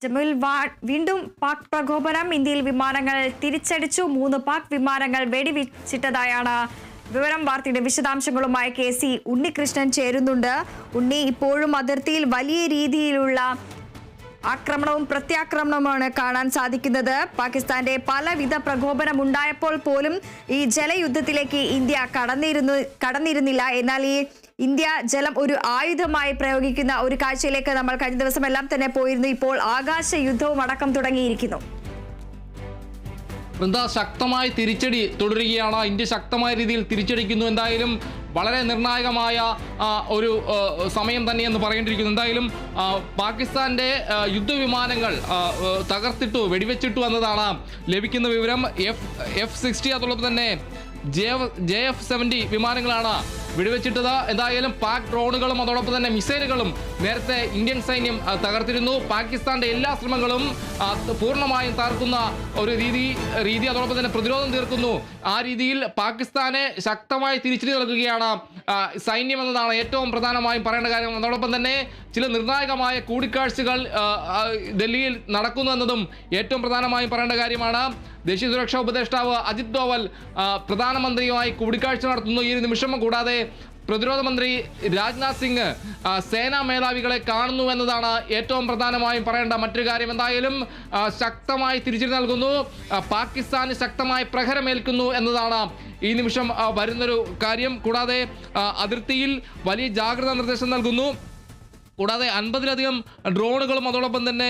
ജമ്മുവിൽ വീണ്ടും പാക് പ്രകോപനം. ഇന്ത്യയിൽ വിമാനങ്ങൾ തിരിച്ചടിച്ചു. 3 പാക് വിമാനങ്ങൾ വെടിവെച്ചിട്ടതായാണ് വിവരം. വാർത്തയുടെ വിശദാംശങ്ങളുമായി KC ഉണ്ണികൃഷ്ണൻ ചേരുന്നുണ്ട്. ഉണ്ണി, ഇപ്പോഴും അതിർത്തിയിൽ വലിയ രീതിയിലുള്ള ആക്രമണവും പ്രത്യാക്രമണവുമാണ് കാണാൻ സാധിക്കുന്നത്. പാകിസ്ഥാന്റെ പലവിധ പ്രകോപനം ഉണ്ടായപ്പോൾ പോലും ഈ ജലയുദ്ധത്തിലേക്ക് ഇന്ത്യ കടന്നിരുന്നില്ല. എന്നാൽ ഈ ഇന്ത്യ ജലം ഒരു ആയുധമായി പ്രയോഗിക്കുന്ന ഒരു കാഴ്ചയിലേക്ക് നമ്മൾ കഴിഞ്ഞ ദിവസം എല്ലാം തന്നെ പോയിരുന്നു. ഇപ്പോൾ ആകാശ യുദ്ധവും അടക്കം തുടങ്ങിയിരിക്കുന്നു. ശക്തമായ തിരിച്ചടി തുടരുകയാണ്. ഇന്ത്യ ശക്തമായ രീതിയിൽ തിരിച്ചടിക്കുന്നു. എന്തായാലും വളരെ നിർണായകമായ ഒരു സമയം തന്നെയെന്ന് പറയേണ്ടിയിരിക്കുന്നു. എന്തായാലും പാകിസ്ഥാന്റെ യുദ്ധവിമാനങ്ങൾ തകർത്തിട്ടു, വെടിവെച്ചിട്ടു എന്നതാണ് ലഭിക്കുന്ന വിവരം. F-60 അതോടൊപ്പം തന്നെ JF-70 വിമാനങ്ങളാണ് വെടിവെച്ചിട്ടത്. എന്തായാലും പാക് ഡ്രോണുകളും അതോടൊപ്പം തന്നെ മിസൈലുകളും നേരത്തെ ഇന്ത്യൻ സൈന്യം തകർത്തിരുന്നു. പാകിസ്ഥാന്റെ എല്ലാ ശ്രമങ്ങളും പൂർണ്ണമായും തകർക്കുന്ന ഒരു രീതി അതോടൊപ്പം തന്നെ പ്രതിരോധം തീർക്കുന്നു. ആ രീതിയിൽ പാകിസ്ഥാനെ ശക്തമായി തിരിച്ചടി നൽകുകയാണ് സൈന്യം എന്നതാണ് ഏറ്റവും പ്രധാനമായും പറയേണ്ട കാര്യം. അതോടൊപ്പം തന്നെ ചില നിർണായകമായ കൂടിക്കാഴ്ചകൾ ഡൽഹിയിൽ നടക്കുന്നു എന്നതും ഏറ്റവും പ്രധാനമായും പറയേണ്ട കാര്യമാണ്. ദേശീയ സുരക്ഷാ ഉപദേഷ്ടാവ് അജിത് ഡോവൽ പ്രധാനമന്ത്രിയുമായി കൂടിക്കാഴ്ച നടത്തുന്നു ഈ നിമിഷം. കൂടാതെ പ്രതിരോധ മന്ത്രി രാജ്നാഥ് സിംഗ് സേനാ മേധാവികളെ കാണുന്നു എന്നതാണ് ഏറ്റവും പ്രധാനമായും പറയേണ്ട മറ്റൊരു കാര്യം. എന്തായാലും ശക്തമായി തിരിച്ചടി നൽകുന്നു, പാകിസ്ഥാന് ശക്തമായി പ്രഹരമേൽക്കുന്നു എന്നതാണ് ഈ നിമിഷം വരുന്നൊരു കാര്യം. കൂടാതെ അതിർത്തിയിൽ വലിയ ജാഗ്രതാ നിർദ്ദേശം നൽകുന്നു. കൂടാതെ 50-ലധികം ഡ്രോണുകളും അതോടൊപ്പം തന്നെ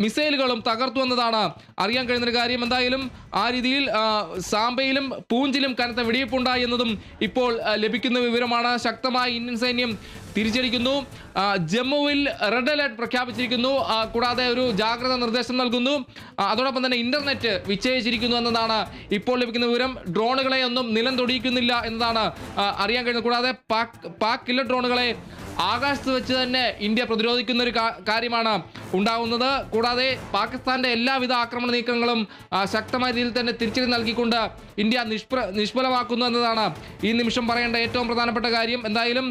മിസൈലുകളും തകർത്തു എന്നതാണ് അറിയാൻ കഴിയുന്നൊരു കാര്യം. എന്തായാലും ആ രീതിയിൽ സാംബയിലും പൂഞ്ചിലും കനത്ത വെടിവെപ്പുണ്ടായി എന്നതും ഇപ്പോൾ ലഭിക്കുന്ന വിവരമാണ്. ശക്തമായി ഇന്ത്യൻ സൈന്യം തിരിച്ചടിക്കുന്നു. ജമ്മുവിൽ റെഡ് അലേർട്ട് പ്രഖ്യാപിച്ചിരിക്കുന്നു. കൂടാതെ ഒരു ജാഗ്രതാ നിർദ്ദേശം നൽകുന്നു. അതോടൊപ്പം തന്നെ ഇന്റർനെറ്റ് വിച്ഛേദിച്ചിരിക്കുന്നു എന്നതാണ് ഇപ്പോൾ ലഭിക്കുന്ന വിവരം. ഡ്രോണുകളെ ഒന്നും നിലം തൊടിയിക്കുന്നില്ല എന്നതാണ് അറിയാൻ കഴിയുന്നത്. കൂടാതെ പാക് കില്ലർ ഡ്രോണുകളെ ആകാശത്ത് വെച്ച് തന്നെ ഇന്ത്യ പ്രതിരോധിക്കുന്ന ഒരു കാര്യമാണ് ഉണ്ടാകുന്നത്. കൂടാതെ പാകിസ്ഥാന്റെ എല്ലാവിധ ആക്രമണ നീക്കങ്ങളും ശക്തമായ രീതിയിൽ തന്നെ തിരിച്ചടി നൽകിക്കൊണ്ട് ഇന്ത്യ നിഷ്ഫലമാക്കുന്നു എന്നതാണ് ഈ നിമിഷം പറയേണ്ട ഏറ്റവും പ്രധാനപ്പെട്ട കാര്യം. എന്തായാലും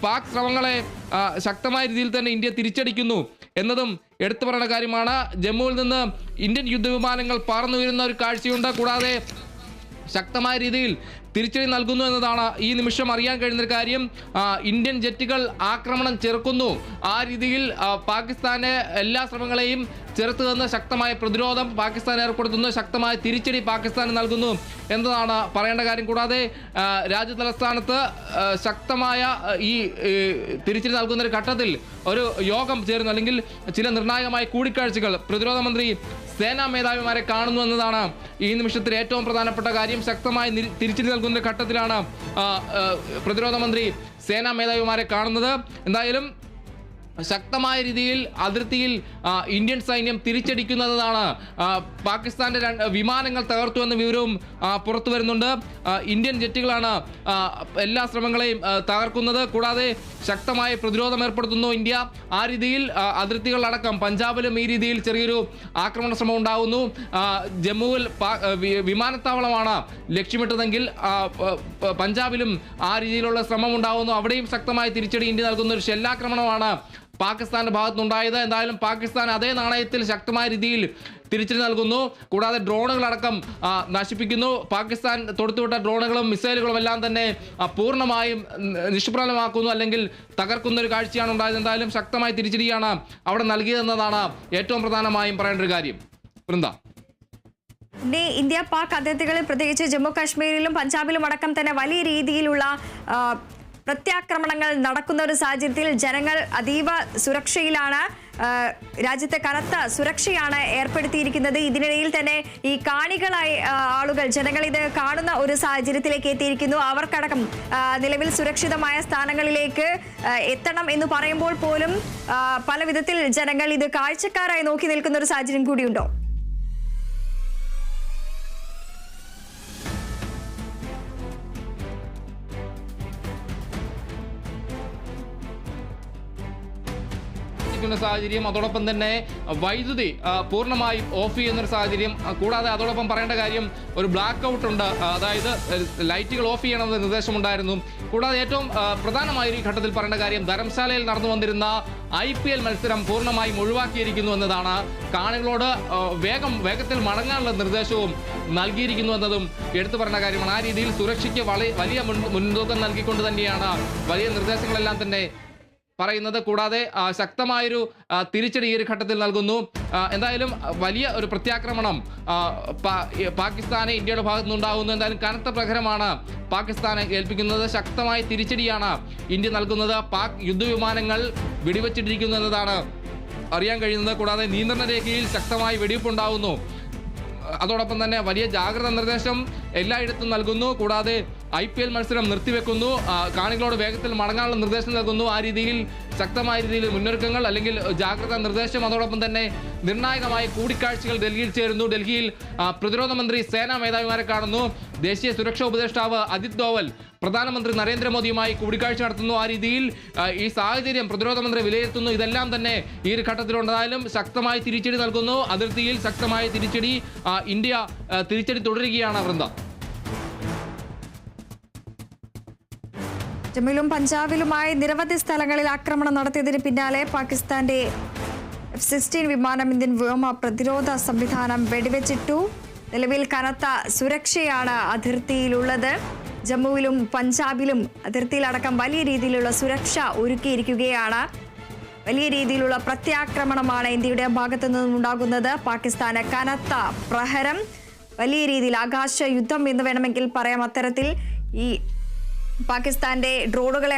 പാക് ശ്രമങ്ങളെ ശക്തമായ രീതിയിൽ തന്നെ ഇന്ത്യ തിരിച്ചടിക്കുന്നു എന്നതും എടുത്തു പറയേണ്ട കാര്യമാണ്. ജമ്മുവിൽ നിന്ന് ഇന്ത്യൻ യുദ്ധവിമാനങ്ങൾ പറന്നുയരുന്ന ഒരു കാഴ്ചയുണ്ട്. കൂടാതെ ശക്തമായ രീതിയിൽ തിരിച്ചടി നൽകുന്നു എന്നതാണ് ഈ നിമിഷം അറിയാൻ കഴിയുന്നൊരു കാര്യം. ഇന്ത്യൻ ജെറ്റുകൾ ആക്രമണം ചെറുക്കുന്നു. ആ രീതിയിൽ പാകിസ്ഥാന് എല്ലാ ശ്രമങ്ങളെയും ചെറുത്തു നിന്ന് ശക്തമായ പ്രതിരോധം പാകിസ്ഥാൻ ഏർപ്പെടുത്തുന്നു. ശക്തമായ തിരിച്ചടി പാകിസ്ഥാന് നൽകുന്നു എന്നതാണ് പറയേണ്ട കാര്യം. കൂടാതെ രാജ്യ തലസ്ഥാനത്ത് ശക്തമായ ഈ തിരിച്ചടി നൽകുന്ന ഒരു ഘട്ടത്തിൽ ഒരു യോഗം ചേരുന്നു, അല്ലെങ്കിൽ ചില നിർണായകമായ കൂടിക്കാഴ്ചകൾ പ്രതിരോധ മന്ത്രി സേനാ മേധാവിമാരെ കാണുന്നു എന്നതാണ് ഈ നിമിഷത്തിൽ ഏറ്റവും പ്രധാനപ്പെട്ട കാര്യം. ശക്തമായി തിരിച്ചടി നൽകുന്ന ഘട്ടത്തിലാണ് പ്രതിരോധ മന്ത്രി സേനാ മേധാവിമാരെ കാണുന്നത്. എന്തായാലും ശക്തമായ രീതിയിൽ അതിർത്തിയിൽ ഇന്ത്യൻ സൈന്യം തിരിച്ചടിക്കുന്നതാണ്. പാകിസ്ഥാന്റെ വിമാനങ്ങൾ തകർത്തു എന്ന വിവരവും പുറത്തു വരുന്നുണ്ട്. ഇന്ത്യൻ ജെറ്റുകളാണ് എല്ലാ ശ്രമങ്ങളെയും തകർക്കുന്നത്. കൂടാതെ ശക്തമായ പ്രതിരോധം ഏർപ്പെടുത്തുന്നു ഇന്ത്യ. ആ രീതിയിൽ അതിർത്തികളടക്കം പഞ്ചാബിലും ഈ രീതിയിൽ ചെറിയൊരു ആക്രമണ ശ്രമം ഉണ്ടാകുന്നു. ജമ്മുവിൽ വിമാനത്താവളമാണ് ലക്ഷ്യമിട്ടതെങ്കിൽ പഞ്ചാബിലും ആ രീതിയിലുള്ള ശ്രമം ഉണ്ടാകുന്നു. അവിടെയും ശക്തമായ തിരിച്ചടി ഇന്ത്യ നൽകുന്ന ഒരു ഷെല്ലാക്രമണമാണ് പാകിസ്ഥാന്റെ ഭാഗത്തുനിന്നുണ്ടായത്. എന്തായാലും പാകിസ്ഥാൻ അതേ നാണയത്തിൽ ശക്തമായ രീതിയിൽ തിരിച്ചടി നൽകുന്നു. കൂടാതെ ഡ്രോണുകളടക്കം നശിപ്പിക്കുന്നു. പാകിസ്ഥാൻ തൊടുത്തുവിട്ട ഡ്രോണുകളും മിസൈലുകളും എല്ലാം തന്നെ പൂർണ്ണമായും നിഷ്പ്രഭമാക്കുന്നു, അല്ലെങ്കിൽ തകർക്കുന്ന ഒരു കാഴ്ചയാണ് ഉണ്ടായത്. എന്തായാലും ശക്തമായ തിരിച്ചടിയാണ് അവിടെ നൽകിയതെന്നതാണ് ഏറ്റവും പ്രധാനമായും പറയേണ്ട ഒരു കാര്യം. വൃന്ദ, ഇന്ത്യ പാക് അതിർത്തികളിൽ പ്രത്യേകിച്ച് ജമ്മു കാശ്മീരിലും പഞ്ചാബിലും അടക്കം തന്നെ വലിയ രീതിയിലുള്ള പ്രത്യാക്രമണങ്ങൾ നടക്കുന്ന ഒരു സാഹചര്യത്തിൽ ജനങ്ങൾ അതീവ സുരക്ഷയിലാണ്. രാജ്യത്തെ കനത്ത സുരക്ഷയാണ് ഏർപ്പെടുത്തിയിരിക്കുന്നത്. ഇതിനിടയിൽ തന്നെ ഈ കാണികളായ ആളുകൾ, ജനങ്ങൾ ഇത് കാണുന്ന ഒരു സാഹചര്യത്തിലേക്ക് എത്തിയിരിക്കുന്നു. അവർക്കടക്കം നിലവിൽ സുരക്ഷിതമായ സ്ഥാനങ്ങളിലേക്ക് എത്തണം എന്ന് പറയുമ്പോൾ പോലും പല വിധത്തിൽ ജനങ്ങൾ ഇത് കാഴ്ചക്കാരായി നോക്കി നിൽക്കുന്ന ഒരു സാഹചര്യം കൂടിയുണ്ടോ? പ്രകാശിക്കുന്ന സാഹചര്യം, അതോടൊപ്പം തന്നെ വൈദ്യുതി പൂർണ്ണമായും ഓഫ് ചെയ്യുന്നൊരു സാഹചര്യം. കൂടാതെ അതോടൊപ്പം പറയേണ്ട കാര്യം, ഒരു ബ്ലാക്ക് ഔട്ട് ഉണ്ട്, അതായത് ലൈറ്റുകൾ ഓഫ് ചെയ്യണമെന്ന നിർദ്ദേശമുണ്ടായിരുന്നു. കൂടാതെ ഏറ്റവും പ്രധാനമായ ഈ ഘട്ടത്തിൽ പറയേണ്ട കാര്യം, ധർമ്മശാലയിൽ നടന്നു വന്നിരുന്ന IPL മത്സരം പൂർണ്ണമായും ഒഴിവാക്കിയിരിക്കുന്നു എന്നതാണ്. കാണികളോട് വേഗത്തിൽ മടങ്ങാനുള്ള നിർദ്ദേശവും നൽകിയിരിക്കുന്നു എന്നതും എടുത്തു പറഞ്ഞ കാര്യമാണ്. ആ രീതിയിൽ സുരക്ഷയ്ക്ക് വലിയ മുൻതൂക്കം നൽകിക്കൊണ്ട് തന്നെയാണ് വലിയ നിർദ്ദേശങ്ങളെല്ലാം തന്നെ പറയുന്നത്. കൂടാതെ ശക്തമായൊരു തിരിച്ചടി ഈ ഒരു ഘട്ടത്തിൽ നൽകുന്നു. എന്തായാലും വലിയ ഒരു പ്രത്യാക്രമണം പാകിസ്ഥാനെ ഇന്ത്യയുടെ ഭാഗത്തു നിന്നുണ്ടാകുന്നു. എന്തായാലും കനത്ത പ്രഹരമാണ് പാകിസ്ഥാനെ ഏൽപ്പിക്കുന്നത്. ശക്തമായ തിരിച്ചടിയാണ് ഇന്ത്യ നൽകുന്നത്. പാക് യുദ്ധവിമാനങ്ങൾ വെടിവെച്ചിട്ടിരിക്കുന്നു എന്നതാണ് അറിയാൻ കഴിയുന്നത്. കൂടാതെ നിയന്ത്രണ രേഖയിൽ ശക്തമായി വെടിവെപ്പുണ്ടാകുന്നു. അതോടൊപ്പം തന്നെ വലിയ ജാഗ്രതാ നിർദ്ദേശം എല്ലായിടത്തും നൽകുന്നു. കൂടാതെ IPL മത്സരം നിർത്തിവെക്കുന്നു, കാണികളോട് വേഗത്തിൽ മടങ്ങാനുള്ള നിർദ്ദേശം നൽകുന്നു. ആ രീതിയിൽ ശക്തമായ രീതിയിൽ മുന്നൊരുക്കങ്ങൾ അല്ലെങ്കിൽ ജാഗ്രതാ നിർദ്ദേശം, അതോടൊപ്പം തന്നെ നിർണായകമായ കൂടിക്കാഴ്ചകൾ ഡൽഹിയിൽ ചേരുന്നു. ഡൽഹിയിൽ പ്രതിരോധ മന്ത്രി സേനാ മേധാവിമാരെ കാണുന്നു. ദേശീയ സുരക്ഷാ ഉപദേഷ്ടാവ് അജിത് ഡോവൽ പ്രധാനമന്ത്രി നരേന്ദ്രമോദിയുമായി കൂടിക്കാഴ്ച നടത്തുന്നു. ആ രീതിയിൽ ഈ സാഹചര്യം പ്രതിരോധ മന്ത്രി വിലയിരുത്തുന്നു. ഇതെല്ലാം തന്നെ ഈ ഒരു ഘട്ടത്തിലുണ്ടായാലും ശക്തമായ തിരിച്ചടി നൽകുന്നു. അതിർത്തിയിൽ ശക്തമായ തിരിച്ചടി, ഇന്ത്യ തിരിച്ചടി തുടരുകയാണ്. വൃന്ദ, ജമ്മുവിലും പഞ്ചാബിലുമായി നിരവധി സ്ഥലങ്ങളിൽ ആക്രമണം നടത്തിയതിന് പിന്നാലെ പാകിസ്ഥാന്റെ F-16 വിമാനം ഇന്ത്യൻ വ്യോമ പ്രതിരോധ സംവിധാനം വെടിവെച്ചിട്ടു. നിലവിൽ കനത്ത സുരക്ഷയാണ് അതിർത്തിയിലുള്ളത്. ജമ്മുവിലും പഞ്ചാബിലും അതിർത്തിയിലടക്കം വലിയ രീതിയിലുള്ള സുരക്ഷ ഒരുക്കിയിരിക്കുകയാണ്. വലിയ രീതിയിലുള്ള പ്രത്യാക്രമണമാണ് ഇന്ത്യയുടെ ഭാഗത്തു നിന്നും ഉണ്ടാകുന്നത്. പാകിസ്ഥാന് കനത്ത പ്രഹരം, വലിയ രീതിയിൽ ആകാശ യുദ്ധം എന്ന് വേണമെങ്കിൽ പറയാം. അത്തരത്തിൽ ഈ പാകിസ്ഥാന്റെ ഡ്രോണുകളെ